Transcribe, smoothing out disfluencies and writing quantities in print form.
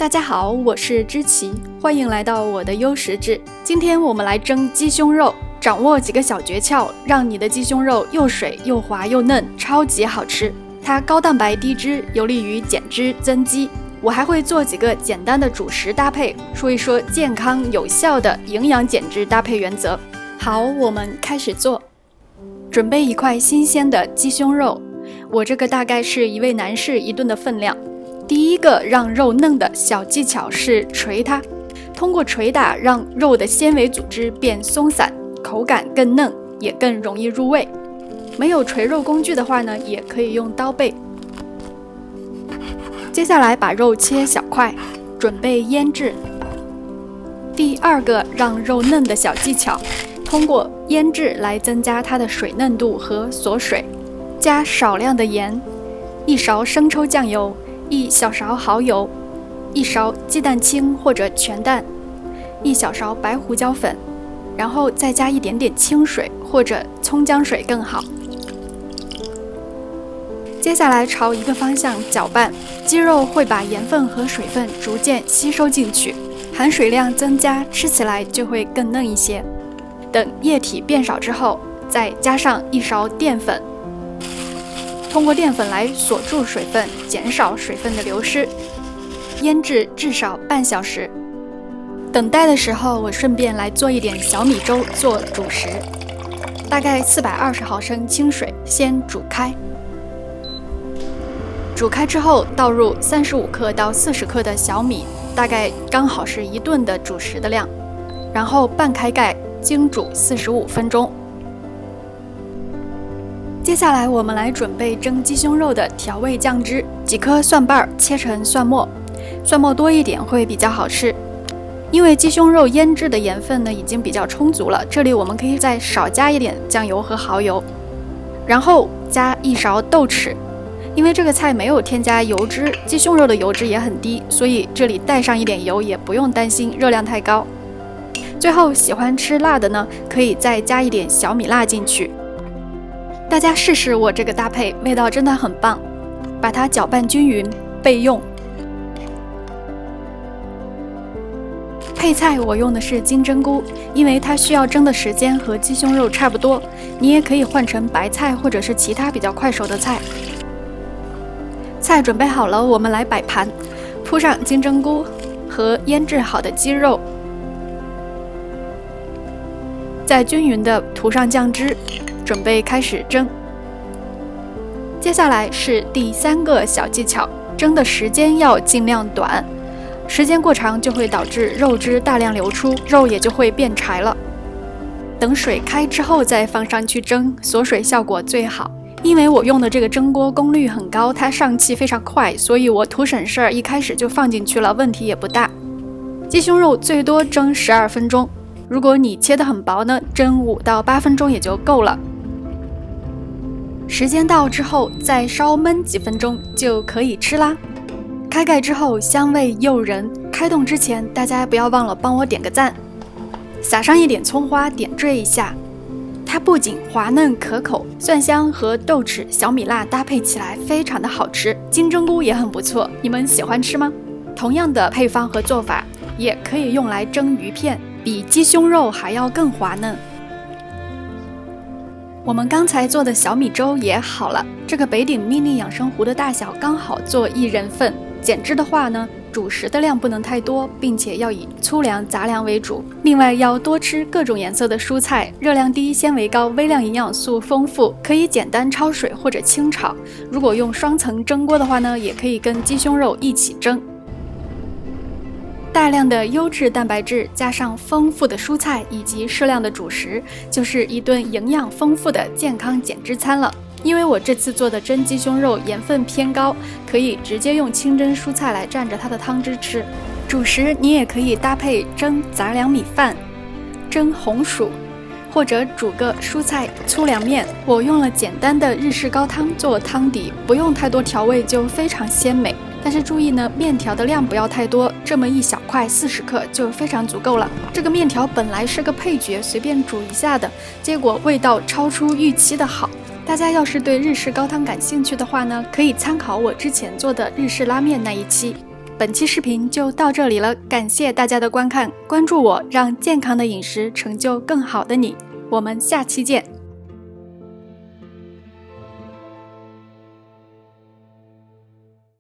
大家好，我是知琪，欢迎来到我的优食志。今天我们来蒸鸡胸肉，掌握几个小诀窍，让你的鸡胸肉又水又滑又嫩，超级好吃。它高蛋白低脂，有利于减脂增肌。我还会做几个简单的主食搭配，说一说健康有效的营养减脂搭配原则。好，我们开始做。准备一块新鲜的鸡胸肉，我这个大概是一位男士一顿的分量。第一个让肉嫩的小技巧是捶它，通过捶打让肉的纤维组织变松散，口感更嫩，也更容易入味。没有捶肉工具的话呢，也可以用刀背。接下来把肉切小块，准备腌制。第二个让肉嫩的小技巧，通过腌制来增加它的水嫩度和锁水。加少量的盐，1勺生抽酱油，1小勺蚝油，1勺鸡蛋清或者全蛋，1小勺白胡椒粉，然后再加一点点清水或者葱姜水更好。接下来朝一个方向搅拌，鸡肉会把盐分和水分逐渐吸收进去，含水量增加，吃起来就会更嫩一些。等液体变少之后，再加上1勺淀粉，通过淀粉来锁住水分，减少水分的流失。腌制至少半小时。等待的时候，我顺便来做一点小米粥做主食，大概420毫升清水，先煮开。煮开之后，倒入35克到40克的小米，大概刚好是1顿的主食的量，然后半开盖，精煮45分钟。接下来我们来准备蒸鸡胸肉的调味酱汁，几颗蒜瓣切成蒜末，蒜末多一点会比较好吃。因为鸡胸肉腌制的盐分呢已经比较充足了，这里我们可以再少加一点酱油和蚝油，然后加1勺豆豉。因为这个菜没有添加油脂，鸡胸肉的油脂也很低，所以这里带上一点油也不用担心热量太高。最后喜欢吃辣的呢，可以再加一点小米辣进去。大家试试我这个搭配，味道真的很棒。把它搅拌均匀，备用。配菜我用的是金针菇，因为它需要蒸的时间和鸡胸肉差不多，你也可以换成白菜或者是其他比较快手的菜。菜准备好了，我们来摆盘，铺上金针菇和腌制好的鸡肉，再均匀地涂上酱汁，准备开始蒸。接下来是第3个小技巧，蒸的时间要尽量短，时间过长就会导致肉汁大量流出，肉也就会变柴了。等水开之后再放上去蒸，锁水效果最好。因为我用的这个蒸锅功率很高，它上气非常快，所以我图省事儿，一开始就放进去了，问题也不大。鸡胸肉最多蒸12分钟，如果你切得很薄呢，蒸5到8分钟也就够了。时间到之后再稍焖几分钟就可以吃啦。开盖之后香味诱人，开动之前大家不要忘了帮我点个赞，撒上一点葱花点缀一下。它不仅滑嫩可口，蒜香和豆豉、小米辣搭配起来非常的好吃，金针菇也很不错，你们喜欢吃吗？同样的配方和做法也可以用来蒸鱼片，比鸡胸肉还要更滑嫩。我们刚才做的小米粥也好了，这个北鼎mini养生壶的大小刚好做1人份。减脂的话呢，主食的量不能太多，并且要以粗粮杂粮为主，另外要多吃各种颜色的蔬菜，热量低，纤维高，微量营养素丰富，可以简单焯水或者清炒。如果用双层蒸锅的话呢，也可以跟鸡胸肉一起蒸。大量的优质蛋白质加上丰富的蔬菜以及适量的主食，就是一顿营养丰富的健康减脂餐了。因为我这次做的蒸鸡胸肉盐分偏高，可以直接用清蒸蔬菜来蘸着它的汤汁吃。主食你也可以搭配蒸杂粮米饭、蒸红薯，或者煮个蔬菜粗粮面。我用了简单的日式高汤做汤底，不用太多调味就非常鲜美。但是注意呢，面条的量不要太多，这么一小块40克就非常足够了。这个面条本来是个配角，随便煮一下的，结果味道超出预期的好。大家要是对日式高汤感兴趣的话呢，可以参考我之前做的日式拉面那一期。本期视频就到这里了，感谢大家的观看，关注我，让健康的饮食成就更好的你。我们下期见。